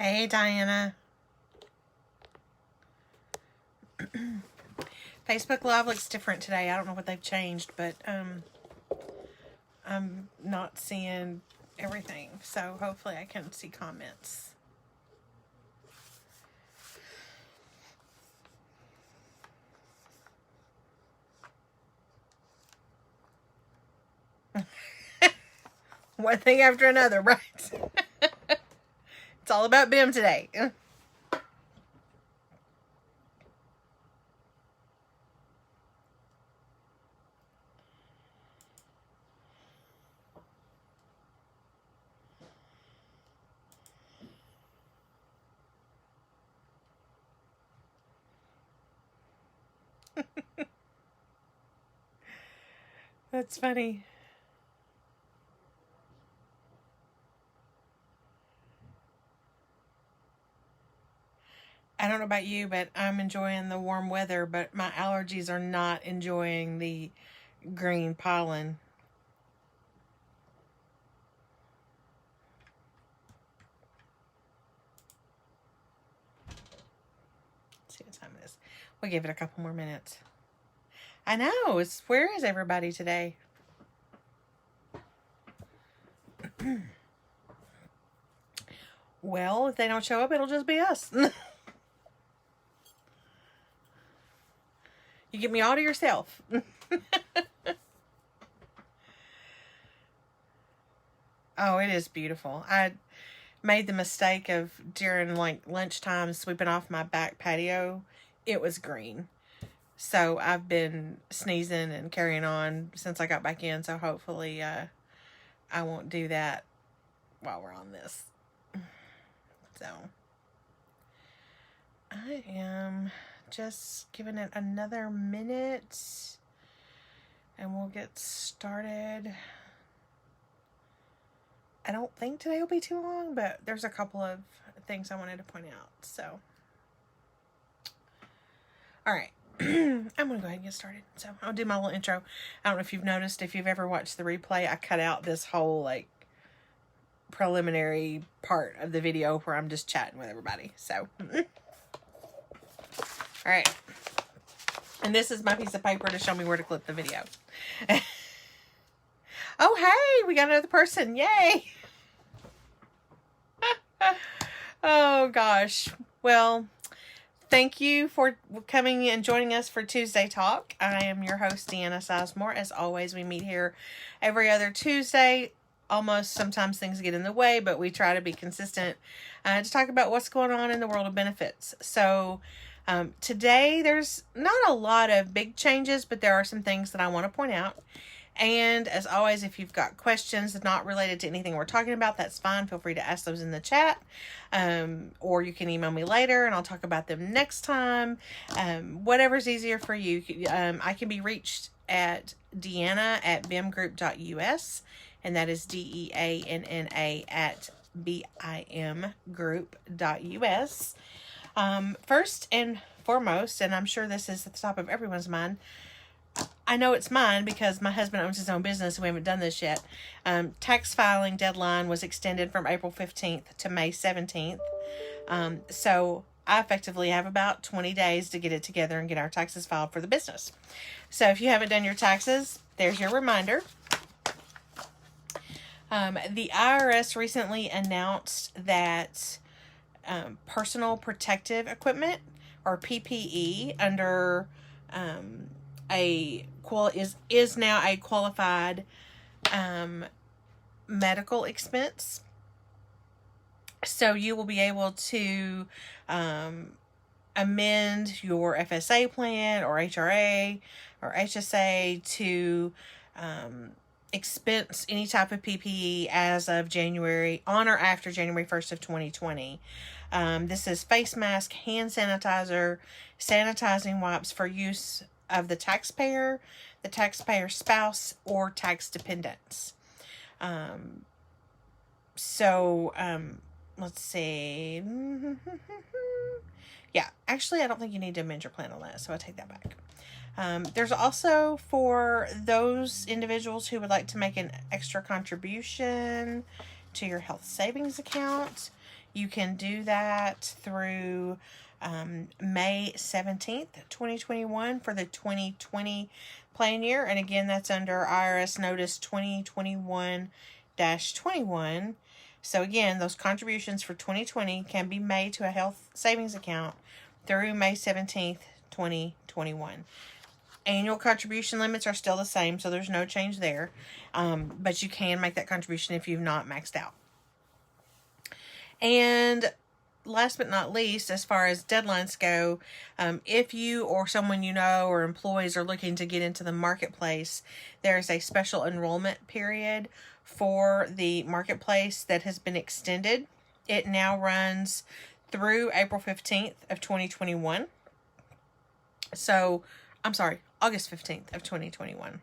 Hey, Diana. Facebook Live looks different today. I don't know what they've changed, but I'm not seeing everything. So hopefully I can see comments. One thing after another, right? It's all about Bim today. That's funny. I don't know about you, but I'm enjoying the warm weather, but my allergies are not enjoying the green pollen. Let's see what time it is. We'll give it a couple more minutes. I know. Where is everybody today? Well, if they don't show up, it'll just be us. You get me all to yourself. Oh, it is beautiful. I made the mistake of during like lunchtime sweeping off my back patio. It was green. So I've been sneezing and carrying on since I got back in. So hopefully I won't do that while we're on this. So I am just giving it another minute and we'll get started. I don't think today will be too long, but there's a couple of things I wanted to point out. So, all right. I'm going to go ahead and get started. So I'll do my little intro. I don't know if you've noticed, if you've ever watched the replay, I cut out this whole like preliminary part of the video where I'm just chatting with everybody. So, all right. And this is my piece of paper to show me where to clip the video. Oh, hey, we got another person. Yay. Oh, gosh. Well, thank you for coming and joining us for Tuesday Talk. I am your host, Deanna Sizemore. As always, we meet here every other Tuesday. Almost sometimes things get in the way, but we try to be consistent to talk about what's going on in the world of benefits. So today, there's not a lot of big changes, but there are some things that I want to point out. And as always, if you've got questions not related to anything we're talking about, that's fine. Feel free to ask those in the chat. Or you can email me later and I'll talk about them next time. Whatever's easier for you. I can be reached at Deanna@bimgroup.us. And that is DEANNA at BIMgroup.us. First and foremost, and I'm sure this is at the top of everyone's mind, I know it's mine because my husband owns his own business and we haven't done this yet. Tax filing deadline was extended from April 15th to May 17th. So I effectively have about 20 days to get it together and get our taxes filed for the business. So if you haven't done your taxes, there's your reminder. The IRS recently announced that personal protective equipment, or PPE, under is now a qualified medical expense. So you will be able to amend your FSA plan or HRA or HSA to expense any type of PPE as of January, on or after January 1st of 2020. This is face mask, hand sanitizer, sanitizing wipes for use of the taxpayer spouse, or tax dependents. Let's see. Yeah, actually, I don't think you need to amend your plan on that, so I take that back. There's also, for those individuals who would like to make an extra contribution to your health savings account, You can do that through May 17th, 2021 for the 2020 plan year. And again, that's under IRS Notice 2021-21. So again, those contributions for 2020 can be made to a health savings account through May 17th, 2021. Annual contribution limits are still the same, so there's no change there. But you can make that contribution if you've not maxed out. And last but not least, as far as deadlines go, if you or someone you know or employees are looking to get into the marketplace, there's a special enrollment period for the marketplace that has been extended. It now runs through April 15th of 2021. So, I'm sorry, August 15th of 2021.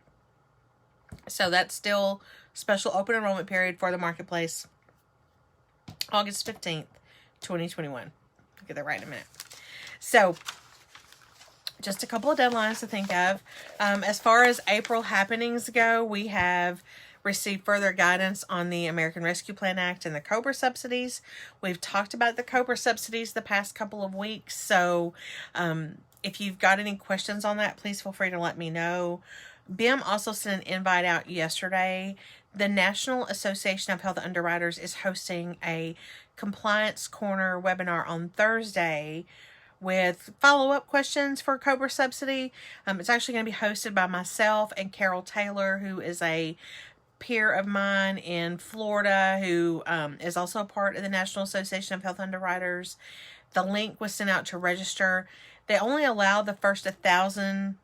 So that's still special open enrollment period for the marketplace. August 15th, 2021. I'll get that right in a minute. So, just a couple of deadlines to think of. As far as April happenings go, we have received further guidance on the American Rescue Plan Act and the COBRA subsidies. We've talked about the COBRA subsidies the past couple of weeks, so if you've got any questions on that, please feel free to let me know. Bim also sent an invite out yesterday. The National Association of Health Underwriters is hosting a Compliance Corner webinar on Thursday with follow-up questions for COBRA subsidy. It's actually going to be hosted by myself and Carol Taylor, who is a peer of mine in Florida, who is also a part of the National Association of Health Underwriters. The link was sent out to register. They only allow the first 1,000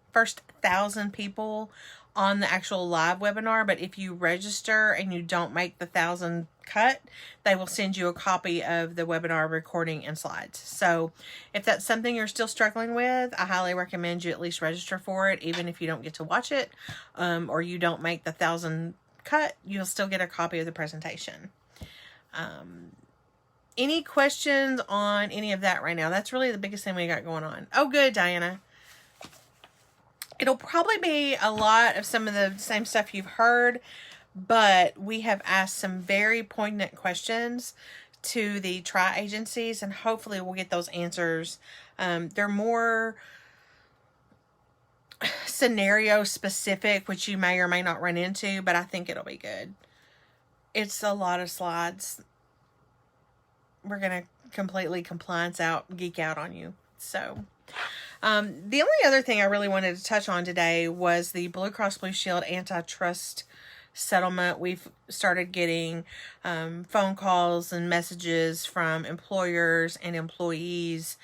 people on the actual live webinar, but if you register and you don't make the 1,000 cut, they will send you a copy of the webinar recording and slides. So if that's something you're still struggling with, I highly recommend you at least register for it, even if you don't get to watch it, or you don't make the 1,000 cut, you'll still get a copy of the presentation. Any questions on any of that right now? That's really the biggest thing we got going on. Oh, good, Diana. It'll probably be a lot of some of the same stuff you've heard, but we have asked some very poignant questions to the tri-agencies, and hopefully we'll get those answers. They're more scenario specific, which you may or may not run into, but I think it'll be good. It's a lot of slides. We're going to completely geek out on you. So, the only other thing I really wanted to touch on today was the Blue Cross Blue Shield antitrust settlement. We've started getting phone calls and messages from employers and employees.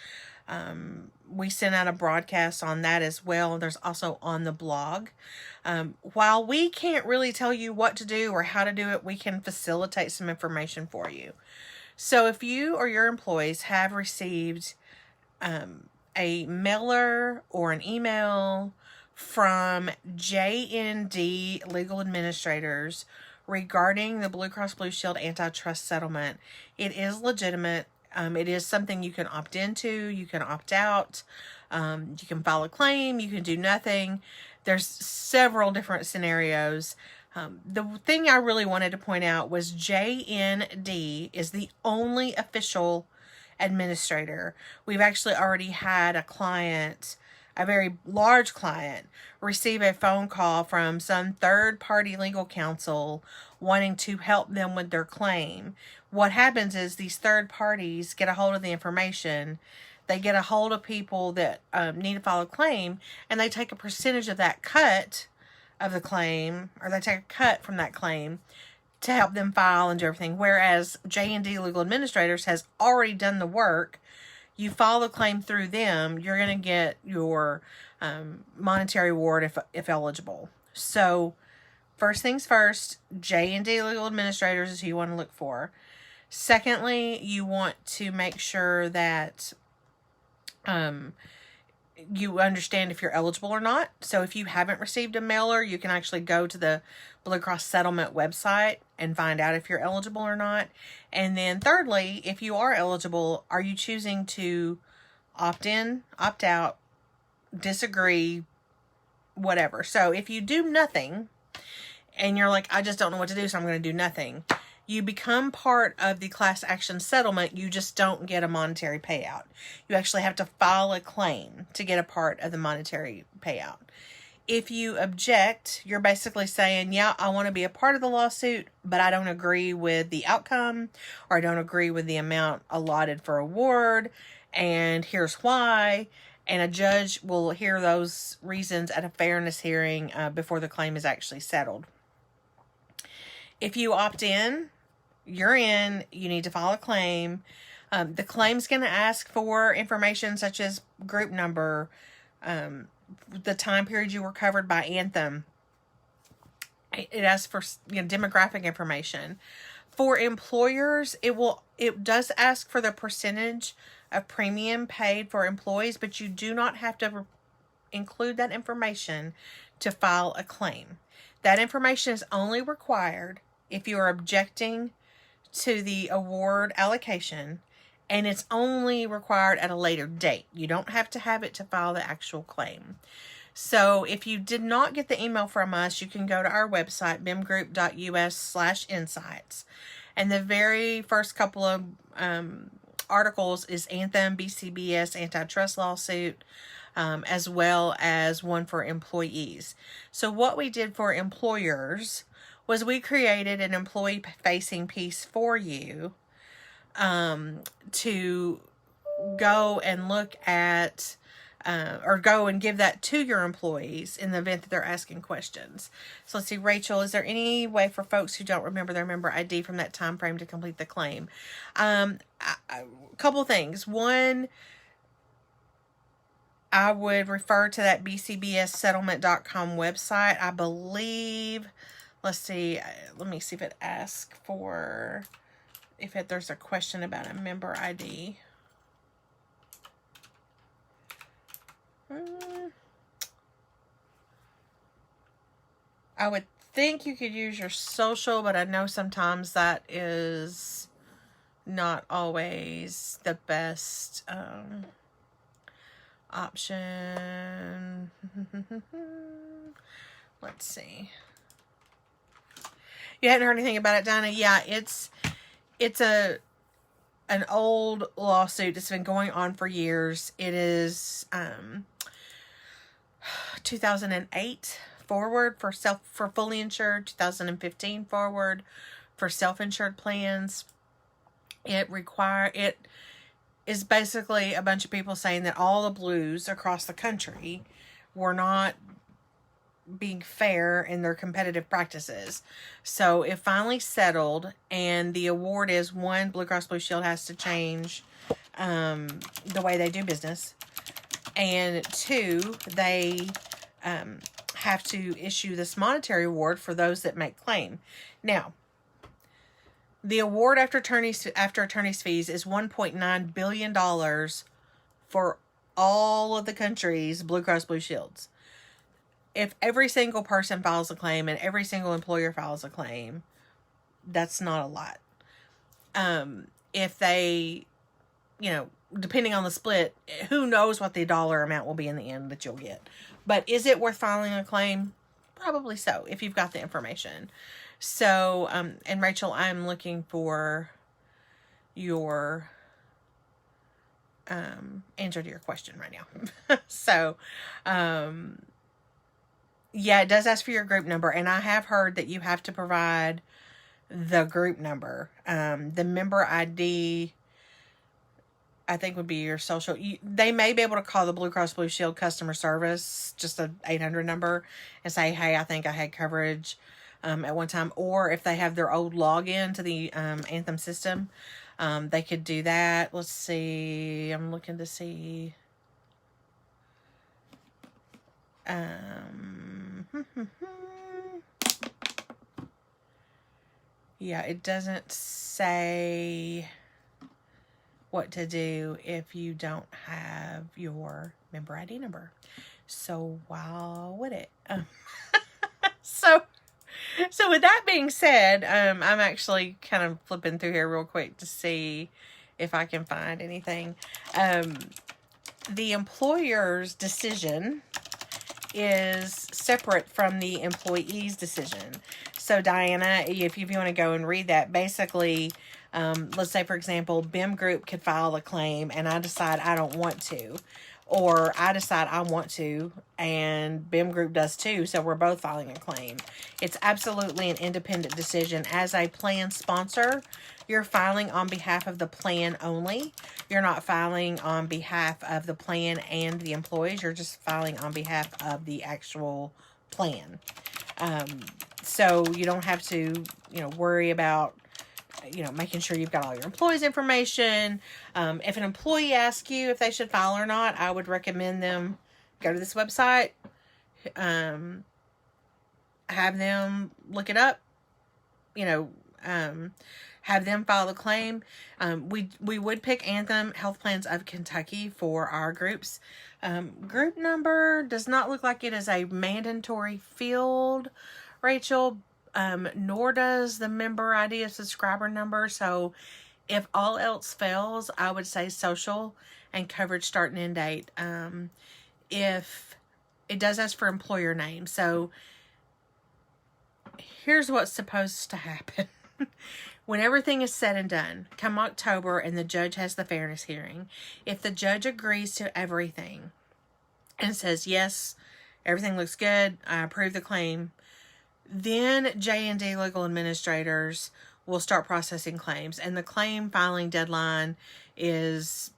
We sent out a broadcast on that as well. There's also on the blog. While we can't really tell you what to do or how to do it, we can facilitate some information for you. So if you or your employees have received a mailer or an email from J&D legal administrators regarding the Blue Cross Blue Shield antitrust settlement, it is legitimate. It is something you can opt into, you can opt out, you can file a claim, you can do nothing. There's several different scenarios. The thing I really wanted to point out was J&D is the only official administrator. We've actually already had a client, a very large client, receive a phone call from some third-party legal counsel wanting to help them with their claim. What happens is these third parties get a hold of the information, they get a hold of people that need to file a claim, and they take a percentage of that cut of the claim, or they take a cut from that claim to help them file and do everything. Whereas J&D Legal Administrators has already done the work. You file the claim through them, you're going to get your monetary award if eligible. So first things first, J&D Legal Administrators is who you want to look for. Secondly, you want to make sure that you understand if you're eligible or not. So if you haven't received a mailer, you can actually go to the Blue Cross Settlement website and find out if you're eligible or not. And then thirdly, if you are eligible, are you choosing to opt in, opt out, disagree, whatever. So if you do nothing and you're like, I just don't know what to do, so I'm going to do nothing, You become part of the class action settlement. You just don't get a monetary payout. You actually have to file a claim to get a part of the monetary payout. If you object, you're basically saying, yeah, I want to be a part of the lawsuit, but I don't agree with the outcome, or I don't agree with the amount allotted for award, and here's why. And a judge will hear those reasons at a fairness hearing before the claim is actually settled. If you opt in, you're in. You need to file a claim. The claim's going to ask for information such as group number, the time period you were covered by Anthem. It asks for demographic information. For employers, it does ask for the percentage of premium paid for employees, but you do not have to include that information to file a claim. That information is only required if you are objecting to the award allocation, and it's only required at a later date. You don't have to have it to file the actual claim. So if you did not get the email from us, you can go to our website, bimgroup.us/insights. And the very first couple of articles is Anthem BCBS antitrust lawsuit, as well as one for employees. So what we did for employers was we created an employee-facing piece for you to go and look at or go and give that to your employees in the event that they're asking questions. So let's see, Rachel, is there any way for folks who don't remember their member ID from that time frame to complete the claim? A couple things. One, I would refer to that bcbssettlement.com website. I believe, let's see, let me see if it asks for, there's a question about a member ID. I would think you could use your social, but I know sometimes that is not always the best option. Let's see. You hadn't heard anything about it, Dinah? Yeah, it's an old lawsuit. It's been going on for years. It is 2008 forward for fully insured, 2015 forward for self-insured plans. It is basically a bunch of people saying that all the Blues across the country were not being fair in their competitive practices. So it finally settled, and the award is, one, Blue Cross Blue Shield has to change the way they do business, and two, they have to issue this monetary award for those that make claim. Now, the award after attorney's fees is $1.9 billion for all of the country's Blue Cross Blue Shields. If every single person files a claim and every single employer files a claim, that's not a lot. If they, depending on the split, who knows what the dollar amount will be in the end that you'll get. But is it worth filing a claim? Probably so, if you've got the information. So, and Rachel, I'm looking for your answer to your question right now. So, yeah, it does ask for your group number, and I have heard that you have to provide the group number. The member ID, I think, would be your social. They may be able to call the Blue Cross Blue Shield customer service, just a 800 number, and say, hey, I think I had coverage at one time. Or if they have their old login to the Anthem system, they could do that. Let's see. I'm looking to see. Yeah, it doesn't say what to do if you don't have your member ID number. So why would it? So with that being said, I'm actually kind of flipping through here real quick to see if I can find anything. The employer's decision is separate from the employee's decision. So Diana, if you want to go and read that, basically, let's say, for example, Bim Group could file a claim and I decide I don't want to. Or I decide I want to, and Bim Group does too, so we're both filing a claim. It's absolutely an independent decision. As a plan sponsor, you're filing on behalf of the plan only. You're not filing on behalf of the plan and the employees. You're just filing on behalf of the actual plan. So you don't have to, worry about making sure you've got all your employees' information. If an employee asks you if they should file or not, I would recommend them go to this website, have them look it up, have them file the claim. We would pick Anthem Health Plans of Kentucky for our groups. Group number does not look like it is a mandatory field, Rachel, nor does the member ID a subscriber number. So if all else fails, I would say social and coverage start and end date. If it does ask for employer name. So here's what's supposed to happen. When everything is said and done, come October and the judge has the fairness hearing, if the judge agrees to everything and says, yes, everything looks good, I approve the claim, then J&D legal administrators will start processing claims. And the claim filing deadline is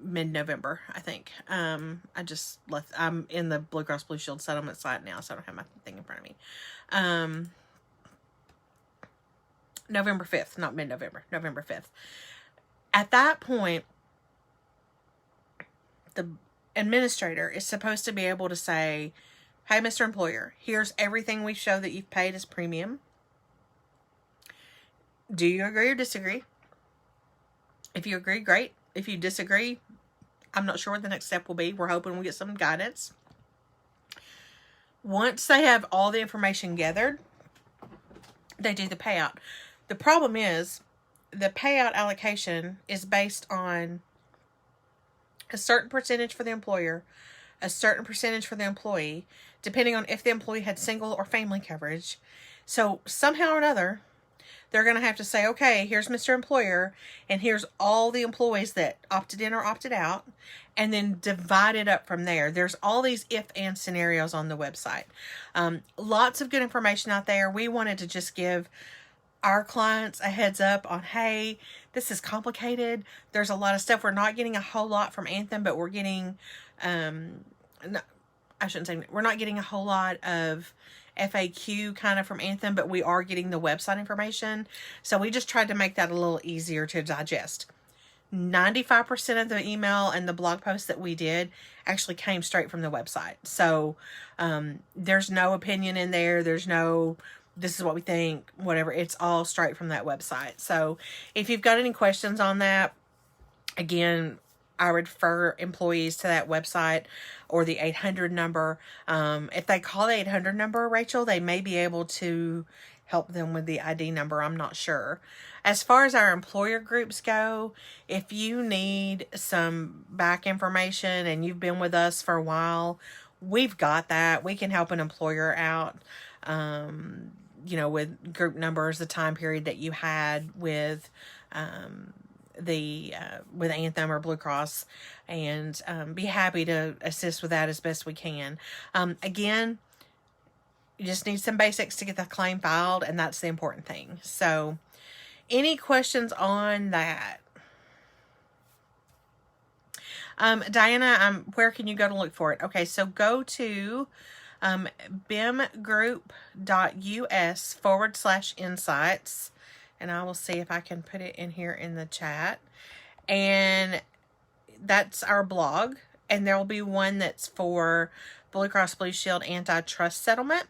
mid-November, I think. I'm in the Blue Cross Blue Shield settlement site now, so I don't have my thing in front of me. November 5th, not mid-November, November 5th. At that point, the administrator is supposed to be able to say, hey, Mr. Employer, here's everything we show that you've paid as premium. Do you agree or disagree? If you agree, great. If you disagree, I'm not sure what the next step will be. We're hoping we get some guidance. Once they have all the information gathered, they do the payout. The problem is the payout allocation is based on a certain percentage for the employer, a certain percentage for the employee, depending on if the employee had single or family coverage. So somehow or another, they're going to have to say, okay, here's Mr. Employer, and here's all the employees that opted in or opted out, and then divide it up from there. There's all these if-and scenarios on the website. Lots of good information out there. We wanted to just give our clients a heads up on, hey, this is complicated. There's a lot of stuff. We're not getting a whole lot from Anthem, but we're getting, we're not getting a whole lot of FAQ kind of from Anthem, but we are getting the website information. So we just tried to make that a little easier to digest. 95% of the email and the blog post that we did actually came straight from the website. So there's no opinion in there. There's no, this is what we think, whatever. It's all straight from that website. So if you've got any questions on that, again, I would refer employees to that website or the 800 number. If they call the 800 number, Rachel, they may be able to help them with the ID number. I'm not sure. As far as our employer groups go, if you need some back information and you've been with us for a while, we've got that. We can help an employer out, with group numbers, the time period that you had with with Anthem or Blue Cross, and be happy to assist with that as best we can. Again, you just need some basics to get the claim filed, and that's the important thing. So any questions on that? Diana, where can you go to look for it? Okay, so go to bimgroup.us/insights, and I will see if I can put it in here in the chat. And that's our blog, and there will be one that's for Blue Cross Blue Shield antitrust settlement.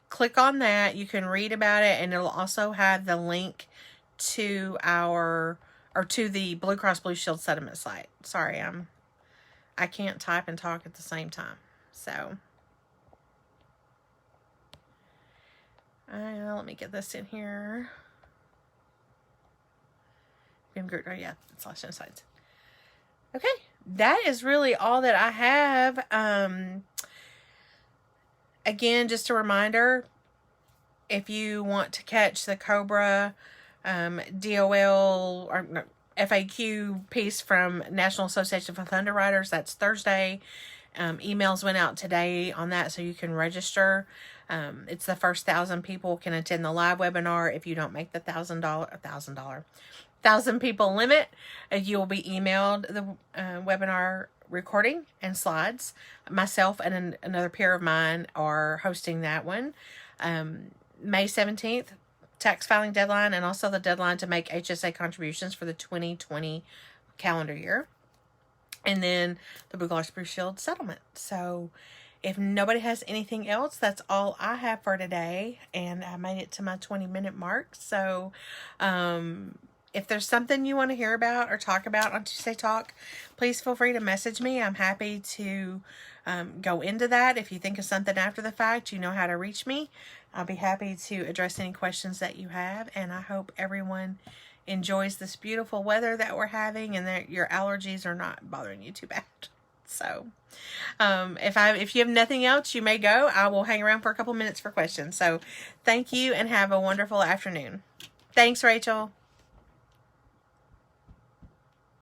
Click on that. You can read about it, and it'll also have the link to to the Blue Cross Blue Shield settlement site. Sorry, I can't type and talk at the same time. So let me get this in here. Bim Group, yeah, /insights. Okay, that is really all that I have. Again, just a reminder, if you want to catch the Cobra DOL or no, FAQ piece from National Association for Thunder Riders, that's Thursday. Emails went out today on that, so you can register. It's the first 1,000 people can attend the live webinar. If you don't make the $1,000 people limit, you will be emailed the webinar recording and slides. Myself and another peer of mine are hosting that one. May 17th, tax filing deadline, and also the deadline to make HSA contributions for the 2020 calendar year. And then the Blue Cross Blue Shield settlement. So if nobody has anything else, that's all I have for today. And I made it to my 20-minute mark. So if there's something you want to hear about or talk about on Tuesday Talk, please feel free to message me. I'm happy to go into that. If you think of something after the fact, you know how to reach me. I'll be happy to address any questions that you have. And I hope everyone enjoys this beautiful weather that we're having and that your allergies are not bothering you too bad. So if you have nothing else, you may go. I will hang around for a couple minutes for questions. So thank you and have a wonderful afternoon. Thanks, Rachel.